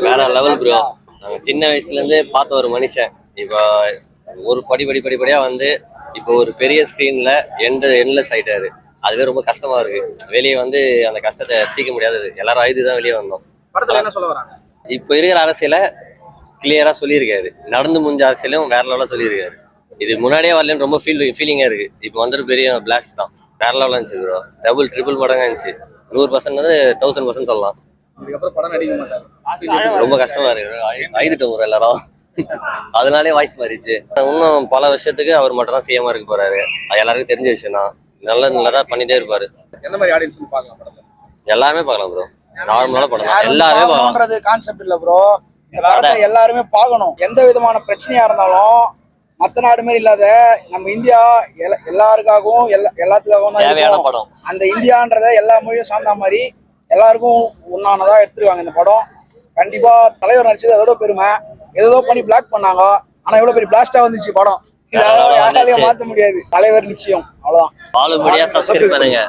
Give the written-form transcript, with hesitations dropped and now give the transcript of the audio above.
வேற level bro. நாங்க சின்ன வயசுல இருந்து பார்த்த ஒரு மனுஷன் இப்போ ஒரு படிப்படியா வந்து இப்போ ஒரு பெரிய ஸ்கிரீன்ல எண்ட்லெஸ் ஆயிட்டாரு. அதுவே ரொம்ப கஷ்டமா இருக்கு. வெளியே வந்து அந்த கஷ்டத்தை தீர்க்க முடியாதது. எல்லாரும் அழுதுதான் வெளியே வந்தோம். படத்துல என்ன சொல்ல வராங்க? இப்போ இருக்கிற அரசியல கிளியரா சொல்லியிருக்காரு. நடந்து முடிஞ்ச அரசியலும் வேற லெவலா சொல்லியிருக்காரு. இது முன்னாடியே வரலன்னு ரொம்ப ஃபீலிங்கா இருக்கு. இப்போ வந்துட்டு பெரிய பிளாஸ்ட் தான். வேற லெவலா இருந்துச்சு ப்ரோ. டபுள் ட்ரிபிள் மடங்கா இருந்துச்சு. 100% 1000% சொல்லலாம். இதுக்கப்புறம் படம் நடிக்க மாட்டாரு. ரொம்ப கஷ்டமா இருக்கு. அழுதுட்டோம் ப்ரோ எல்லாரும். அதனாலே வாய்ஸ் மாறிச்சு. இன்னும் பல வருஷத்துக்கு அவர் மட்டும் தான் சிஎம்மா இருக்க போறாரு. அது எல்லாருக்கும் தெரிஞ்ச விஷயம் தான். நல்லதா பண்ணிட்டே இருப்பாரு. என்ன மாதிரி ஆடியன்ஸ் பார்க்கலாம் படத்தை? எல்லாருமே பார்க்கலாம் ப்ரோ. நார்மலா படம் எல்லாருமே பார்க்கலாம். கான்செப்ட் இல்ல ப்ரோ. இந்த படத்தை எல்லாருமே பார்க்கணும். எந்த விதமான பிரச்சனையா இருந்தாலும் மத்த நாடு மாதிரி இல்லாத நம்ம இந்தியா எல்லாருக்காகவும் எல்லாத்துக்காகவும் தான் தேவையான படம். அந்த இந்தியான்றத எல்லா மொழியும் சார்ந்த மாதிரி எல்லாருக்கும் ஒன்னானதா எடுத்துருவாங்க இந்த படம். கண்டிப்பா தலைவர் நடிச்சது அதோட பெருமை. ஏதோ பண்ணி பிளாக் பண்ணாங்க, ஆனா இவ்வளவு பெரிய பிளாஸ்டா வந்துச்சு படம். யாராலையும் மாத்த முடியாது. தலைவர் நிச்சயம். அவ்வளவுதான். ஆளுபடியா சப்ஸ்கிரைப் பண்ணுங்க.